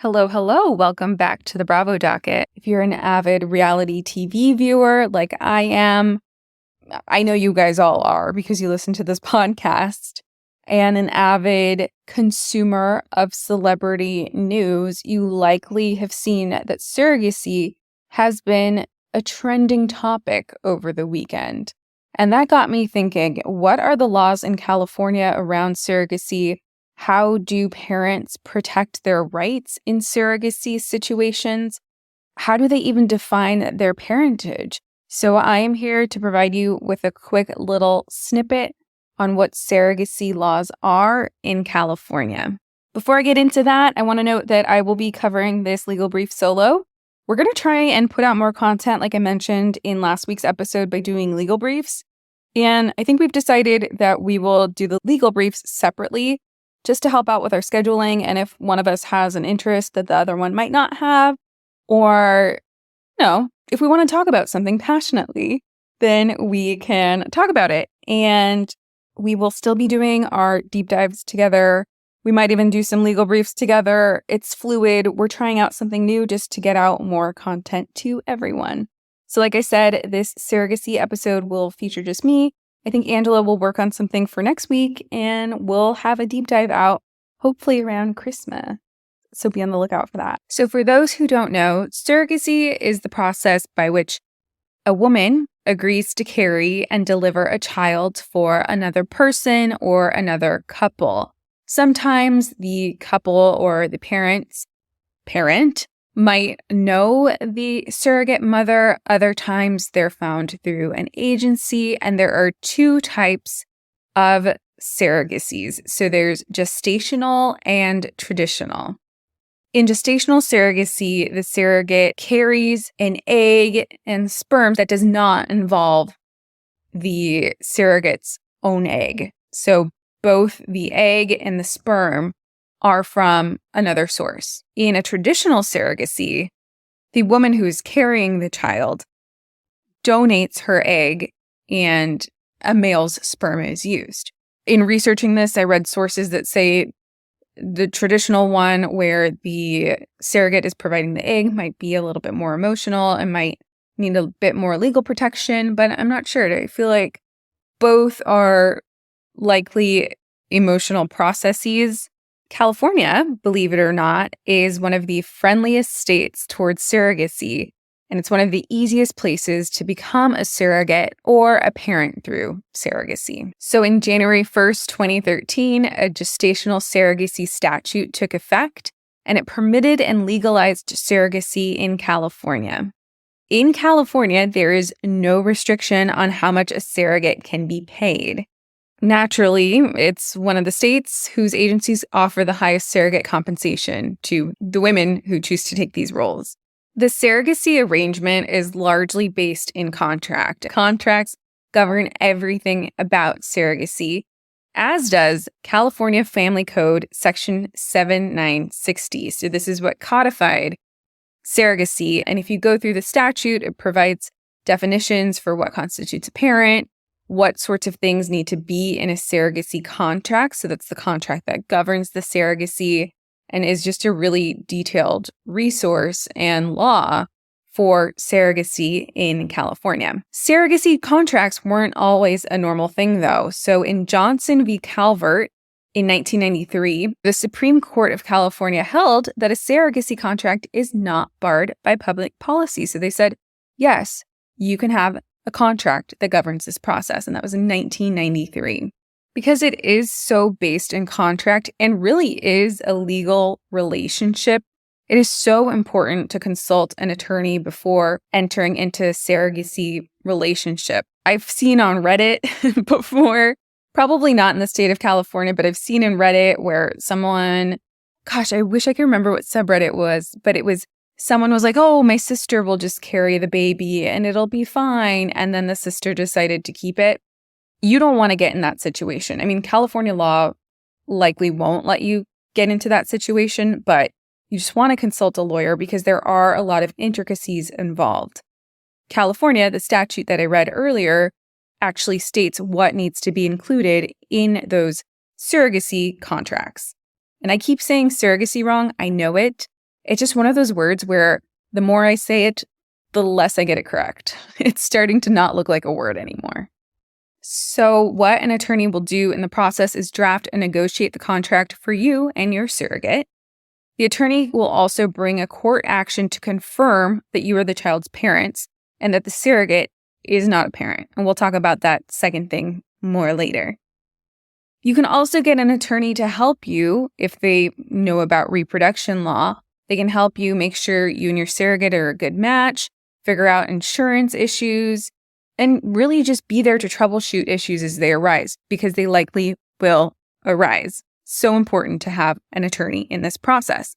Hello, hello. Welcome back to the Bravo Docket. If you're an avid reality TV viewer like I am, I know you guys all are because you listen to this podcast, and an avid consumer of celebrity news, you likely have seen that surrogacy has been a trending topic over the weekend. And that got me thinking, what are the laws in California around surrogacy? How do parents protect their rights in surrogacy situations? How do they even define their parentage? So I am here to provide you with a quick little snippet on what surrogacy laws are in California. Before I get into that, I want to note that I will be covering this legal brief solo. We're going to try and put out more content, like I mentioned in last week's episode, by doing legal briefs. And I think we've decided that we will do the legal briefs separately, just to help out with our scheduling, and if one of us has an interest that the other one might not have, or, if we want to talk about something passionately, then we can talk about it. And we will still be doing our deep dives together. We might even do some legal briefs together. It's fluid. We're trying out something new just to get out more content to everyone. So like I said, this surrogacy episode will feature just me. I think Angela will work on something for next week, and we'll have a deep dive out, hopefully around Christmas. So be on the lookout for that. So for those who don't know, surrogacy is the process by which a woman agrees to carry and deliver a child for another person or another couple. Sometimes the couple or the parent might know the surrogate mother. Other times they're found through an agency, and there are two types of surrogacies. So there's gestational and traditional. In gestational surrogacy, the surrogate carries an egg and sperm that does not involve the surrogate's own egg. So both the egg and the sperm are from another source. In a traditional surrogacy, the woman who's carrying the child donates her egg and a male's sperm is used. In researching this, I read sources that say the traditional one, where the surrogate is providing the egg, might be a little bit more emotional and might need a bit more legal protection, but I'm not sure. I feel like both are likely emotional processes. California, believe it or not, is one of the friendliest states towards surrogacy, and it's one of the easiest places to become a surrogate or a parent through surrogacy. So in January 1st, 2013, a gestational surrogacy statute took effect, and it permitted and legalized surrogacy in California. In California, there is no restriction on how much a surrogate can be paid. Naturally, it's one of the states whose agencies offer the highest surrogate compensation to the women who choose to take these roles. The surrogacy arrangement is largely based in contract. Contracts govern everything about surrogacy, as does California Family Code Section 7960. So this is what codified surrogacy. And if you go through the statute, it provides definitions for what constitutes a parent, what sorts of things need to be in a surrogacy contract. So that's the contract that governs the surrogacy, and is just a really detailed resource and law for surrogacy in California. Surrogacy contracts weren't always a normal thing, though. So in Johnson v. Calvert in 1993, the Supreme Court of California held that a surrogacy contract is not barred by public policy. So they said, yes, you can have a contract that governs this process, and that was in 1993. Because it is so based in contract and really is a legal relationship, it is so important to consult an attorney before entering into a surrogacy relationship. I've seen on Reddit before, probably not in the state of California, but I've seen in Reddit where someone, I wish I could remember what subreddit was, but it was someone was like, oh, my sister will just carry the baby and it'll be fine. And then the sister decided to keep it. You don't want to get in that situation. I mean, California law likely won't let you get into that situation, but you just want to consult a lawyer because there are a lot of intricacies involved. California, the statute that I read earlier, actually states what needs to be included in those surrogacy contracts. And I keep saying surrogacy wrong. I know it. It's just one of those words where the more I say it, the less I get it correct. It's starting to not look like a word anymore. So what an attorney will do in the process is draft and negotiate the contract for you and your surrogate. The attorney will also bring a court action to confirm that you are the child's parents and that the surrogate is not a parent. And we'll talk about that second thing more later. You can also get an attorney to help you if they know about reproduction law. They can help you make sure you and your surrogate are a good match, figure out insurance issues, and really just be there to troubleshoot issues as they arise, because they likely will arise. So important to have an attorney in this process.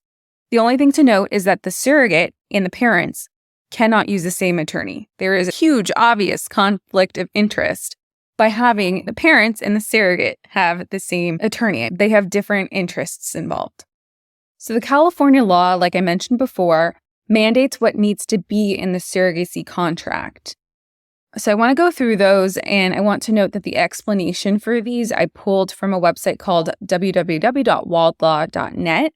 The only thing to note is that the surrogate and the parents cannot use the same attorney. There is a huge, obvious conflict of interest by having the parents and the surrogate have the same attorney. They have different interests involved. So the California law, like I mentioned before, mandates what needs to be in the surrogacy contract. So I want to go through those, and I want to note that the explanation for these I pulled from a website called www.waldlaw.net,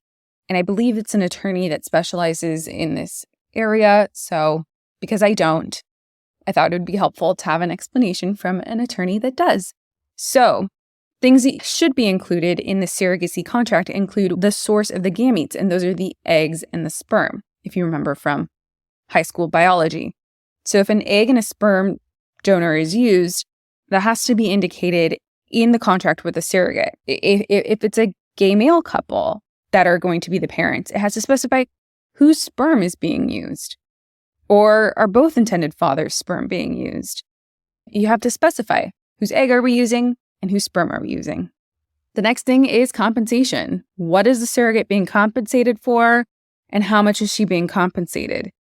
and I believe it's an attorney that specializes in this area. So because I don't, I thought it would be helpful to have an explanation from an attorney that does. So things that should be included in the surrogacy contract include the source of the gametes, and those are the eggs and the sperm, if you remember from high school biology. So if an egg and a sperm donor is used, that has to be indicated in the contract with the surrogate. If it's a gay male couple that are going to be the parents, it has to specify whose sperm is being used. Or are both intended fathers' sperm being used? You have to specify whose egg are we using and whose sperm are we using. The next thing is compensation. What is the surrogate being compensated for, and how much is she being compensated?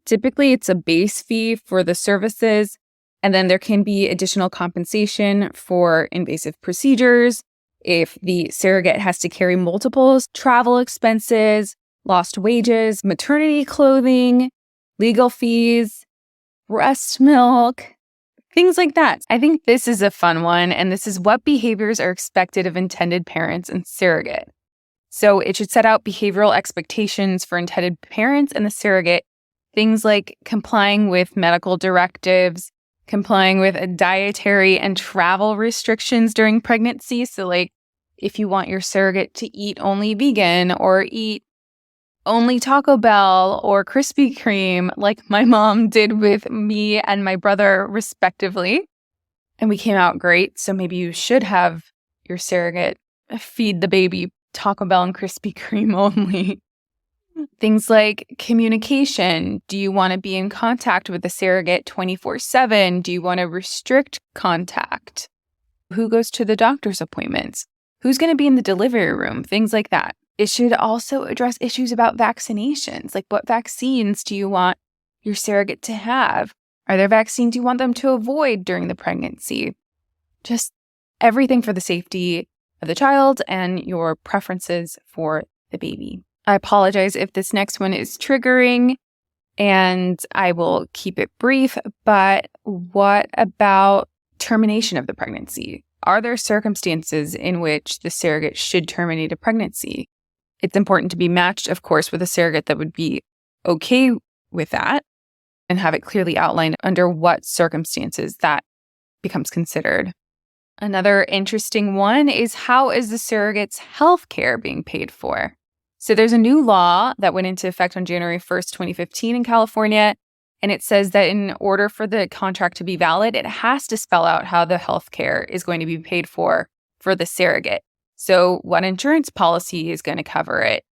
Typically, it's a base fee for the services, and then there can be additional compensation for invasive procedures, if the surrogate has to carry multiples, travel expenses, lost wages, maternity clothing, legal fees, breast milk, things like that. I think this is a fun one, and this is what behaviors are expected of intended parents and surrogate. So it should set out behavioral expectations for intended parents and the surrogate, things like complying with medical directives, complying with dietary and travel restrictions during pregnancy. So like if you want your surrogate to eat only vegan or eat only Taco Bell or Krispy Kreme, like my mom did with me and my brother respectively, and we came out great. So maybe you should have your surrogate feed the baby Taco Bell and Krispy Kreme only. Things like communication. Do you want to be in contact with the surrogate 24/7? Do you want to restrict contact? Who goes to the doctor's appointments? Who's going to be in the delivery room? Things like that. It should also address issues about vaccinations. Like, what vaccines do you want your surrogate to have? Are there vaccines you want them to avoid during the pregnancy? Just everything for the safety of the child and your preferences for the baby. I apologize if this next one is triggering, and I will keep it brief, but what about termination of the pregnancy? Are there circumstances in which the surrogate should terminate a pregnancy? It's important to be matched, of course, with a surrogate that would be okay with that and have it clearly outlined under what circumstances that becomes considered. Another interesting one is, how is the surrogate's health care being paid for? So there's a new law that went into effect on January 1st, 2015 in California, and it says that in order for the contract to be valid, it has to spell out how the health care is going to be paid for the surrogate. So what insurance policy is going to cover it?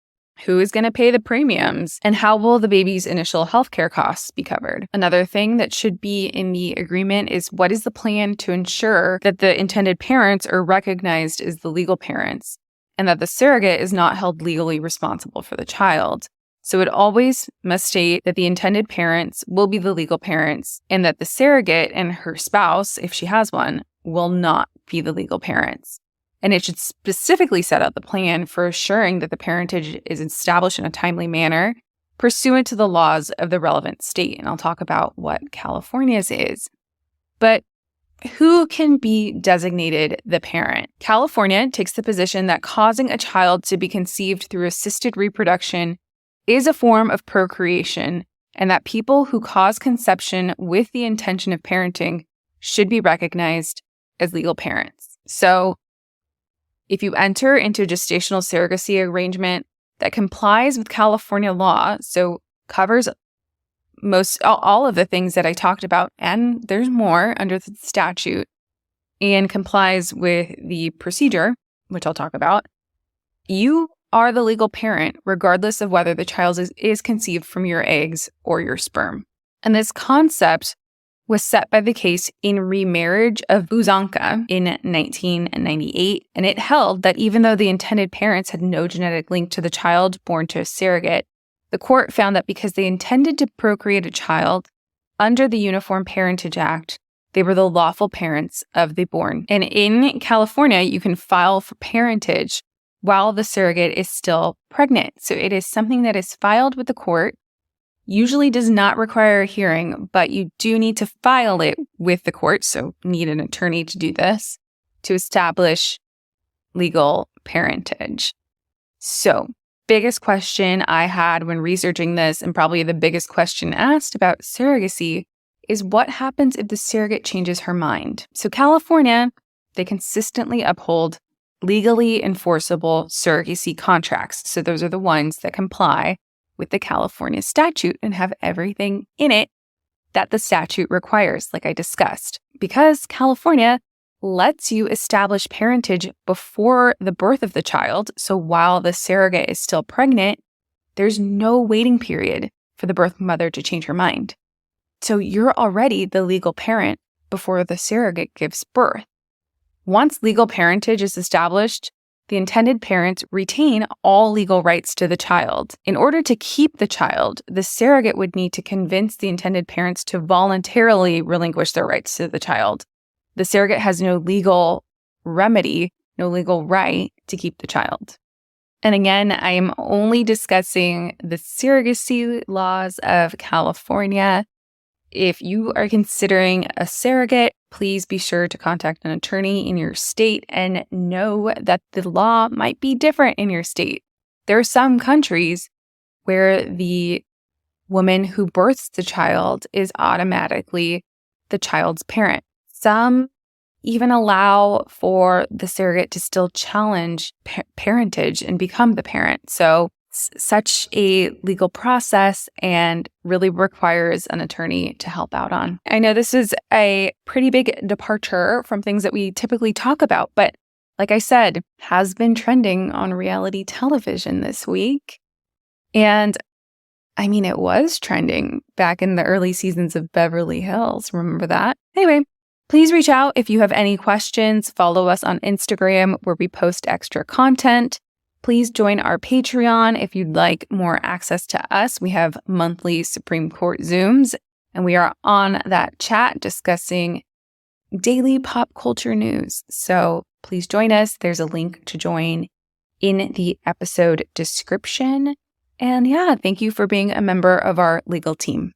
Who is going to pay the premiums? And how will the baby's initial healthcare costs be covered? Another thing that should be in the agreement is, what is the plan to ensure that the intended parents are recognized as the legal parents and that the surrogate is not held legally responsible for the child? So it always must state that the intended parents will be the legal parents and that the surrogate and her spouse, if she has one, will not be the legal parents. And it should specifically set out the plan for assuring that the parentage is established in a timely manner pursuant to the laws of the relevant state. And I'll talk about what California's is. But who can be designated the parent? California takes the position that causing a child to be conceived through assisted reproduction is a form of procreation, and that people who cause conception with the intention of parenting should be recognized as legal parents. So if you enter into a gestational surrogacy arrangement that complies with California law, so covers all of the things that I talked about, and there's more under the statute, and complies with the procedure, which I'll talk about, you are the legal parent, regardless of whether the child is conceived from your eggs or your sperm. And this concept was set by the case in remarriage of Buzanka in 1998, and it held that even though the intended parents had no genetic link to the child born to a surrogate, the court found that because they intended to procreate a child under the Uniform Parentage Act, they were the lawful parents of the born. And in California, you can file for parentage while the surrogate is still pregnant. So it is something that is filed with the court, usually does not require a hearing, but you do need to file it with the court, so need an attorney to do this, to establish legal parentage. So, biggest question I had when researching this, and probably the biggest question asked about surrogacy, is what happens if the surrogate changes her mind? So California, they consistently uphold legally enforceable surrogacy contracts. So those are the ones that comply with the California statute and have everything in it that the statute requires, like I discussed. Because California lets you establish parentage before the birth of the child, so while the surrogate is still pregnant, there's no waiting period for the birth mother to change her mind. So you're already the legal parent before the surrogate gives birth. Once legal parentage is established, the intended parents retain all legal rights to the child. In order to keep the child, the surrogate would need to convince the intended parents to voluntarily relinquish their rights to the child. The surrogate has no legal remedy, no legal right to keep the child. And again, I am only discussing the surrogacy laws of California. If you are considering a surrogate, please be sure to contact an attorney in your state and know that the law might be different in your state. There are some countries where the woman who births the child is automatically the child's parent. Some even allow for the surrogate to still challenge parentage and become the parent. So such a legal process and really requires an attorney to help out on. I know this is a pretty big departure from things that we typically talk about, but like I said, has been trending on reality television this week. And I mean, it was trending back in the early seasons of Beverly Hills. Remember that? Anyway, please reach out if you have any questions. Follow us on Instagram where we post extra content. Please join our Patreon if you'd like more access to us. We have monthly Supreme Court Zooms, and we are on that chat discussing daily pop culture news. So please join us. There's a link to join in the episode description. And yeah, thank you for being a member of our legal team.